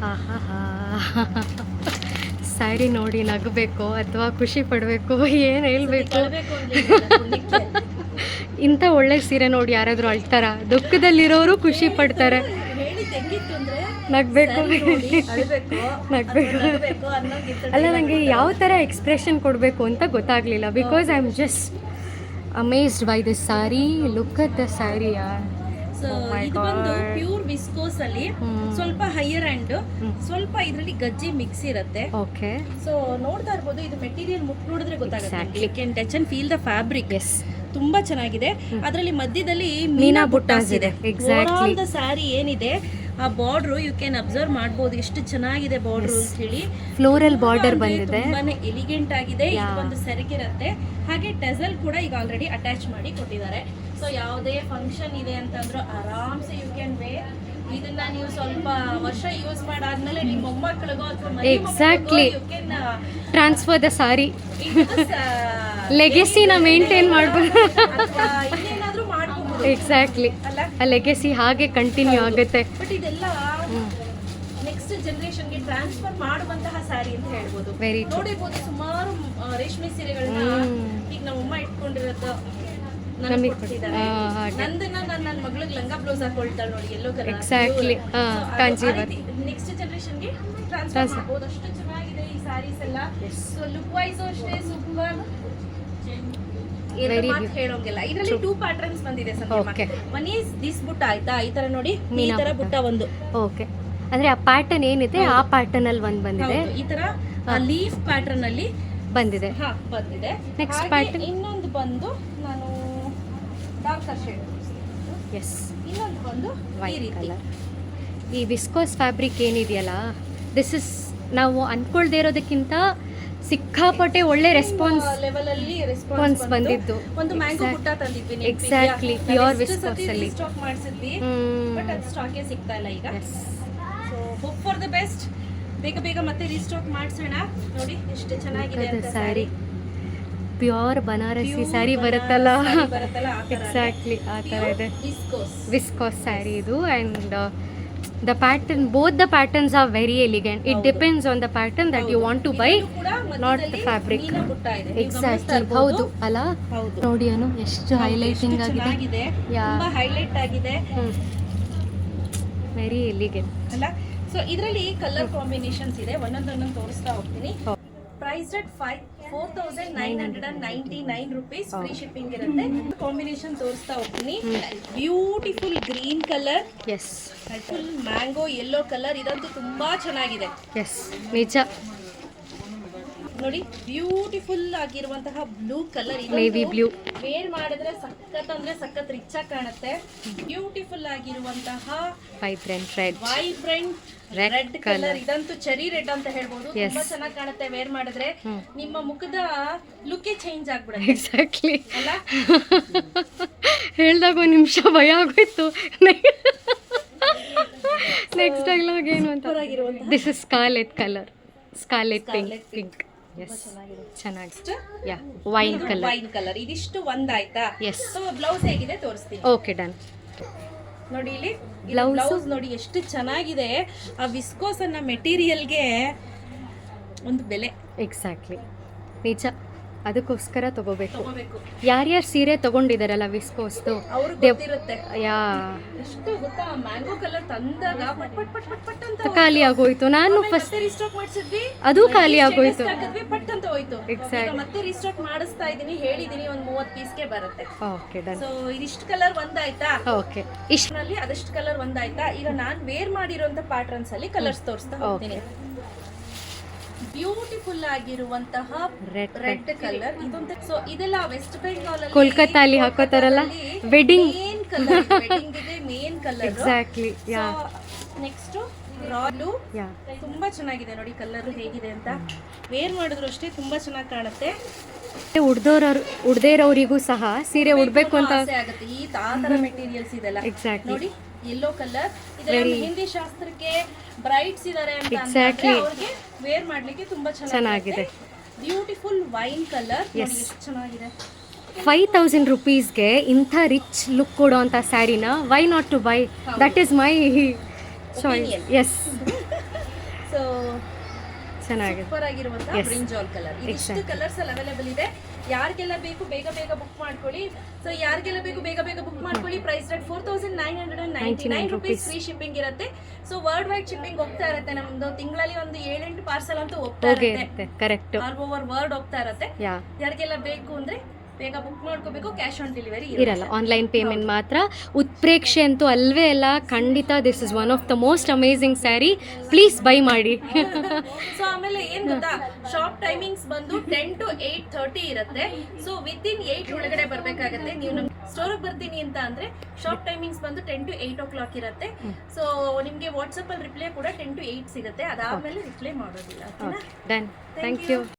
ಆಹಾ ಸ್ಯಾರಿ ನೋಡಿ ನಗಬೇಕು ಅಥವಾ ಖುಷಿ ಪಡಬೇಕು ಏನು ಹೇಳ್ಬೇಕು? ಇಂಥ ಒಳ್ಳೆ ಸೀರೆ ನೋಡಿ ಯಾರಾದರೂ ಅಳ್ತಾರ? ದುಃಖದಲ್ಲಿರೋರು ಖುಷಿ ಪಡ್ತಾರೆ. ನಗಬೇಕು ನಗಬೇಕು ಅಲ್ಲ, ನನಗೆ ಯಾವ ಥರ ಎಕ್ಸ್ಪ್ರೆಷನ್ ಕೊಡಬೇಕು ಅಂತ ಗೊತ್ತಾಗಲಿಲ್ಲ. Because I am just amazed by this sorry. Look at the sari ಯಾರ್. ಇದು ಬಂದು ಪ್ಯೂರ್ ವಿಸ್ಕೋಸ್ ಅಲ್ಲಿ ಸ್ವಲ್ಪ ಹೈಯರ್ ಅಂಡ್ ಸ್ವಲ್ಪ ಇದರಲ್ಲಿ ಗಜ್ಜಿ ಮಿಕ್ಸ್ ಇರುತ್ತೆ. ಓಕೆ, ಸೊ ನೋಡ್ತಾ ಇರ್ಬೋದು, ಇದು ಮೆಟೀರಿಯಲ್ ಮುಟ್ ನೋಡಿದ್ರೆ ಗೊತ್ತಾಗುತ್ತೆ. Can touch and feel the fabric. Yes, ತುಂಬಾ ಚೆನ್ನಾಗಿದೆ. ಅದರಲ್ಲಿ ಮಧ್ಯದಲ್ಲಿ ಮೀನಾ ಬುಟ್ಟಾಸ್ ಇದೆ. ಎಕ್ಸಾಕ್ಟ್ಲಿ ದ ಸ್ಯಾರಿ ಏನಿದೆ ಆ ಬಾರ್ಡರ್ ಯು ಕ್ಯಾನ್ ಅಬ್ಸರ್ವ್ ಮಾಡಬಹುದು ಎಷ್ಟು ಚೆನ್ನಾಗಿದೆ ಬಾರ್ಡರ್ ಅಂತ ಹೇಳಿ. ಫ್ಲೋರಲ್ ಬಾರ್ಡರ್ ಬಂದಿದೆ, ತುಂಬಾನೇ ಎಲಿಗೆಂಟ್ ಆಗಿದೆ. ಇದು ಒಂದು ಸೆರಗಿರುತ್ತೆ. ಹಾಗೆ ಟೆಸಲ್ ಕೂಡ ಈಗ ಆಲ್ರೆಡಿ ಅಟ್ಯಾಚ್ ಮಾಡಿ ಕೊಟ್ಟಿದ್ದಾರೆ. ಸೊ ಯಾವುದೇ ಫಂಕ್ಷನ್ ಇದೆ ಅಂತಂದ್ರೂ ಆರಾಮ್ಸೆ ಯು ಕ್ಯಾನ್ ವೇರ್. ಇದನ್ನ ನೀವು ಸ್ವಲ್ಪ ವರ್ಷ ಯೂಸ್ ಮಾಡಾದ್ಮೇಲೆ ನಿಮ್ಮ ಮೊಮ್ಮಕ್ಕಳಿಗೋ ಅಥವಾ ಎಕ್ಸಾಕ್ಟ್ಲಿ ಟ್ರಾನ್ಸ್ಫರ್ ದ ಸಾರಿ ಲೆಗೆಸಿನ ಮೇಂಟೈನ್ ಮಾಡ್ಬೋದು. ಇನ್ನೇನಾದ್ರೂ ಮಾಡ್ಬೋದು. ಎಕ್ಸಾಕ್ಟ್ಲಿ, ಆ ಲೆಗೆಸಿ ಹಾಗೆ ಕಂಟಿನ್ಯೂ ಆಗುತ್ತೆ. ಬಟ್ ಇದೆಲ್ಲ ನೆಕ್ಸ್ಟ್ ಜನರೇಷನ್ಗೆ ಟ್ರಾನ್ಸ್ಫರ್ ಮಾಡುವಂತಹ ಸ್ಯಾರಿ ಅಂತ ಹೇಳ್ಬೋದು. ನೋಡಿರ್ಬೋದು ಸುಮಾರು ರೇಷ್ಮೆ ಸೀರೆಗಳನ್ನ ಈಗ ನಮ್ಮಮ್ಮ ಇಟ್ಕೊಂಡಿರೋದು ನನಗೆ ಕೊಟ್ಟಿದ್ದಾರೆ. ನಂದನ್ನ ನನ್ನ ಮಗಳಿಗೆ ಲಂಗ ಬ್ಲೌಸ್ ಹಾಕೊಳ್ತಾಳೆ ನೋಡಿ, yellow colour. Exactly, Kanjeevaram. Next ಜನರೇಷನ್ಗೆ ಟ್ರಾನ್ಸ್ಫರ್ ಮಾಡಬಹುದು. ಅಷ್ಟು ಚೆನ್ನಾಗಿದೆ ಈ ಸ್ಯಾರೀಸ್ ಎಲ್ಲ. ಸೊ ಲುಕ್ ವೈಸ್ ಅಷ್ಟೇ ಸೂಪರ್. ಹೇಳೋಂಗಿಲ್ಲ. ಇದರಲ್ಲಿ 2 ಪ್ಯಾಟರ್ನ್ಸ್ ಬಂದಿದೆ ಸಂಧ್ಯಾ. ಒನ್ ಈಸ್ ದಿಸ್ ಬುಟ್ಟ ಆಯ್ತಾ, ಈ ತರ ನೋಡಿ ಈ ತರ ಬುಟ್ಟ ಒಂದು. ಓಕೆ, ಅಂದ್ರೆ ಆ ಪ್ಯಾಟರ್ನ್ ಏನಿದೆ ಆ ಪ್ಯಾಟರ್ನ್ ಅಲ್ಲಿ ಒಂದು ಬಂದಿದೆ. ಈ ತರ ಲೀಫ್ ಪ್ಯಾಟರ್ನ್ ಅಲ್ಲಿ ಬಂದಿದೆ. ಬಂದಿದೆ. ನೆಕ್ಸ್ಟ್ ಪ್ಯಾಟರ್ನ್ ಇನ್ನೊಂದು ಬಂದು ನಾನು ಡಾರ್ಕರ್ ಶೇಡ್. ಎಸ್, ಇನ್ನೊಂದು ಬಂದು ಈ ರೀತಿ. ಈ ವಿಸ್ಕೋಸ್ ಫ್ಯಾಬ್ರಿಕ್ ಏನಿದೆಯಲ್ಲ, ದಿಸ್ ಇಸ್ ನಾವು ಅನ್ಕೊಳ್ದೇ ಇರೋದಕ್ಕಿಂತ ಸಿಕ್ಕಾಪಟ್ಟೆ ಒಳ್ಳೆ ರೆಸ್ಪಾನ್ಸ್ ಲೆವೆಲ್ ಅಲ್ಲಿ ರೆಸ್ಪಾನ್ಸ್ ಬಂದಿದ್ದು. ಒಂದು ಮ್ಯಾಂಗೋ ಬುಟ್ಟ ತಂದಿದ್ವಿ. ಎಕ್ಸಾಕ್ಟ್ಲಿ, ಪ್ಯೂರ್ ವಿಸ್ಕೋಸ್ ಅಲ್ಲಿ ಸ್ಟಾಕ್ ಮಾಡಿಸಿದ್ವಿ. ಬಟ್ ಅದು ಸ್ಟಾಕೇ ಸಿಗ್ತಾ ಇಲ್ಲ ಈಗ. So hope for the best. ಬೇಗ ಮತ್ತೆ ರೀಸ್ಟಾಕ್ ಮಾಡಿಸೋಣ. ನೋಡಿ ಎಷ್ಟು ಚೆನ್ನಾಗಿದೆ ಅಂತ ಸ್ಯಾರಿ. ಪ್ಯೂರ್ ಬನಾರಸಿ ಸ್ಯಾರಿ ಬರುತ್ತಲ್ಲ, ಎಕ್ಸಾಕ್ಟ್ಲಿ ಆ ಥರ ಇದೆ. ವಿಸ್ಕೋಸ್ ಸ್ಯಾರಿ ಇದು. And the pattern, both the patterns are very elegant. It depends on the pattern that you want to buy, not the fabric. Exactly, ಹೌದು ಅಲ್ಲ. ನೋಡಿ ಅನು ಎಷ್ಟು ಹೈಲೈಟಿಂಗ್ ಆಗಿದೆ. ತುಂಬಾ ಹೈಲೈಟ್ ಆಗಿದೆ, ವೆರಿ ಎಲಿಗೆಂಟ್ ಅಲ್ಲ. ಸೊ ಇದರಲ್ಲಿ ಕಲರ್ ಕಾಂಬಿನೇಷನ್ಸ್ ಇದೆ. ಒಂದೊಂದೊಂದು ತೋರಿಸ್ತಾ ಹೋಗ್ತೀನಿ. Price rate 4,999 rupees. Free shipping ಇರುತ್ತೆ. ಕಾಂಬಿನೇಷನ್ ತೋರಿಸ್ತಾ ಹೋಗ್ತೀನಿ. Beautiful green colour, yes, full mango yellow colour. ಇದಂತೂ ತುಂಬಾ ಚೆನ್ನಾಗಿದೆ. ಎಸ್, ನಿಜ. ನೋಡಿ ಬ್ಯೂಟಿಫುಲ್ ಆಗಿರುವಂತಹ blue colour. Navy blue wear ಮಾಡಿದ್ರೆ ಸಖತ್ ಅಂದ್ರೆ ಸಖತ್ ರಿಚ್ ಆಗಿ ಕಾಣುತ್ತೆ. ಬ್ಯೂಟಿಫುಲ್ ಆಗಿರುವಂತಹ ವೈಬ್ರೆಂಟ್ ರೆಡ್ ಕಲರ್. ಇದಂತೂ ಚೆರಿ ರೆಡ್ ಅಂತ ಹೇಳ್ಬೋದು. ತುಂಬಾ ಚೆನ್ನಾಗಿ ಕಾಣುತ್ತೆ ವೇರ್ ಮಾಡಿದ್ರೆ. ನಿಮ್ಮ ಮುಖದ ಲುಕ್ಕೇ ಚೇಂಜ್ ಆಗ್ಬಿಡುತ್ತೆ. ಎಕ್ಸಾಕ್ಟ್ಲಿ ಅಲ್ಲ. ಹೇಳ್ದಾಗ ಒಂದು ನಿಮಿಷ ಭಯ ಆಗೋಯ್ತು. ನೆಕ್ಸ್ಟ್ ಡೈಲಾಗ್ ಏನು ಅಂತ. This is scarlet colour, scarlet pink. ಚೆನ್ನಾಗಿದೆ. ಯಾ, ವೈನ್ ಕಲರ್. ಇದಿಷ್ಟು ಒಂದಾಯ್ತಾ? ಎಸ್. ಸೊ ಬ್ಲೌಸ್ ಹೇಗಿದೆ ತೋರಿಸ್ತೀನಿ. Okay, done. ನೋಡಿ ಇಲ್ಲಿ ಬ್ಲೌಸ್ ನೋಡಿ ಎಷ್ಟು ಚೆನ್ನಾಗಿದೆ. ಆ ವಿಸ್ಕೋಸ್ ಅನ್ನ ಮೆಟೀರಿಯಲ್ಗೆ ಒಂದು ಬೆಲೆ. ಎಕ್ಸಾಕ್ಟ್ಲಿ, ನಿಜ. ಅದಕ್ಕೋಸ್ಕರ ತಗೋಬೇಕು. ಯಾರ್ಯಾರು ಸೀರೆ ತಗೊಂಡಿದಾರಲ್ಲ ವಿಸ್ಕೋಸ್ದು, ಯಾ ಎಷ್ಟು ಗೊತ್ತಾ, ಮ್ಯಾಂಗೋ ಕಲರ್ ತಂದಾಗ ಪಟ್ ಅಂತ ಖಾಲಿ ಆಗೋಯ್ತು. ನಾನು ಫಸ್ಟ್ ರೀಸ್ಟಾಕ್ ಮಾಡಿಸಿದ್ವಿ, ಅದು ಖಾಲಿ ಆಗೋಯ್ತು. ಪಟ್ ಅಂತ ಹೋಯ್ತು. ಎಕ್ಸಾಕ್ಟ್. ಮತ್ತೆ ರೀಸ್ಟಾಕ್ ಮಾಡಿಸ್ತಾ ಇದೀನಿ, ಹೇಳಿದೀನಿ ಒಂದು 30 ಪೀಸ್ಗೆ ಬರುತ್ತೆ. Okay, done. ಸೊ ಇದಿಷ್ಟು ಕಲರ್ ಒಂದಾಯ್ತಾ? ಓಕೆ, ಇಷ್ಟರಲ್ಲಿ ಅದಷ್ಟು ಕಲರ್ ಒಂದಾಯ್ತಾ? ಈಗ ನಾನು ವೇರ್ ಮಾಡಿರುವಂತ ಪ್ಯಾಟರ್ನ್ಸ್ ಅಲ್ಲಿ ಕಲರ್ಸ್ ತೋರಿಸ್ತಾ ಹೋಗ್ತೀನಿ. ಬ್ಯೂಟಿಫುಲ್ ಆಗಿರುವಂತಹ ರೆಡ್ ಕಲರ್. ಇದೊಂದು ಸೊ ಇದೆಲ್ಲ ವೆಸ್ಟ್ ಬೆಂಗಾಲ್ ಅಲ್ಲಿ, ಕೋಲ್ಕತ್ತಾ ಅಲ್ಲಿ ಹಾಕೋತಾರಲ್ಲ ವೆಡ್ಡಿಂಗ್ ಕಲರ್. ವೆಡ್ಡಿಂಗ್ ಗೆ ಮೇನ್ ಕಲರ್. ಎಕ್ಸಾಕ್ಟ್ಲಿ, ಯಾ. ನೆಕ್ಸ್ಟ್ ರಾಲು. ತುಂಬಾ ಚೆನ್ನಾಗಿದೆ ನೋಡಿ ಕಲರ್ ಹೇಗಿದೆ ಅಂತ. ವೇರ್ ಮಾಡಿದ್ರು ಅಷ್ಟೇ ತುಂಬಾ ಚೆನ್ನಾಗಿ ಕಾಣುತ್ತೆ. ಉಡ್ದೇರವರಿಗೂ ಸಹ ಸೀರೆ ಉಡ್ಬೇಕು ಅಂತ ಆಗುತ್ತೆ. ಈ ತರ ಮೆಟೀರಿಯಲ್ಸ್ ಇದೆಲ್ಲ. ಎಕ್ಸಾಕ್ಟ್ಲಿ. ನೋಡಿ ಯೆಲ್ಲೋ ಕಲರ್. ಇದೆಲ್ಲ ಮೆಹಂದಿ ಶಾಸ್ತ್ರಕ್ಕೆ ಬ್ರೈಡ್ಸ್ ಇದಾರೆ ಅಂತ ಅಂದ್ರೆ ಅವ್ರಿಗೆ ವೇರ್ ಮಾಡ್ಲಿಕ್ಕೆ ತುಂಬಾ ಚೆನ್ನಾಗಿದೆ. Beautiful wine colour. ಎಷ್ಟು ಚೆನ್ನಾಗಿದೆ. 5,000 rupeesಗೆ ಇಂಥ ರಿಚ್ ಲುಕ್ ಕೊಡೋಂಥ ಸ್ಯಾರಿನ why not to buy? That is my choice. Yes, ಚೆನ್ನಾಗಿದೆ. ಸೂಪರ್ ಆಗಿರುವಂತಹ ಬ್ರಿಂಜಾಲ್ ಕಲರ್. ಇದಿಷ್ಟು ಕಲರ್ಸ್ ಅಲ್ಲಿ ಅವೈಲೇಬಲ್ ಇದೆ. ಯಾರಿಗೆಲ್ಲ ಬೇಕು ಬೇಗ ಬೇಗ ಬುಕ್ ಮಾಡ್ಕೊಳ್ಳಿ. ಸೊ ಯಾರಿಗೆಲ್ಲ ಬೇಕು ಬೇಗ ಬೇಗ ಬುಕ್ ಮಾಡ್ಕೊಳ್ಳಿ. Price rate 4999 rupees. Free shipping ಇರುತ್ತೆ. ಸೊ ವರ್ಲ್ಡ್ ವೈಡ್ ಶಿಪ್ಪಿಂಗ್ ಹೋಗ್ತಾ ಇರುತ್ತೆ. ನಮ್ದು ತಿಂಗಳಲ್ಲಿ ಒಂದು 7-8 ಪಾರ್ಸಲ್ ಅಂತೂ ಹೋಗ್ತಾ ಇರುತ್ತೆ. ಕರೆಕ್ಟ್. ಆಲ್ ಓವರ್ ವರ್ಲ್ಡ್ ಹೋಗ್ತಾ ಇರುತ್ತೆ. ಯಾರಿಗೆಲ್ಲ ಬೇಕು ಅಂದ್ರೆ ಬೇಗ ಬುಕ್ ಮಾಡ್ಕೋಬೇಕು. ಕ್ಯಾಶ್ ಆನ್ ಡೆಲಿವರಿ ಇರಲ್ಲ, ಆನ್ಲೈನ್ ಪೇಮೆಂಟ್ ಮಾತ್ರ. ಉತ್ಪ್ರೇಕ್ಷೆ ಅಂತೂ ಅಲ್ವೇ ಅಲ್ಲ, ಖಂಡಿತ this is one of the most amazing sari. Please by ಮಾಡಿ. ಸೊ ಆಮೇಲೆ ಏನ್ ಗೊತ್ತಾ, ಶಾಪ್ ಟೈಮಿಂಗ್ಸ್ ಬಂದು 10 to 8:30 ಇರುತ್ತೆ. ಸೊ ವಿತಿನ್ 8 ಒಳಗಡೆ ಬರ್ಬೇಕಾಗತ್ತೆ. ನೀವು ನಮ್ಮ ಸ್ಟೋರಿಗೆ ಬರ್ತೀನಿ ಅಂತ ಅಂದ್ರೆ ಶಾಪ್ ಟೈಮಿಂಗ್ಸ್ ಬಂದು 10 to 8 o'clock ಇರುತ್ತೆ. ಸೊ ನಿಮ್ಗೆ ವಾಟ್ಸಪ್ ಅಲ್ಲಿ ರಿಪ್ಲೈ ಕೂಡ 10 to 8 ಸಿಗುತ್ತೆ. ಅದಾದ್ಮೇಲೆ ರಿಪ್ಲೈ ಮಾಡೋದಿಲ್ಲ. ಡನ್. Thank you.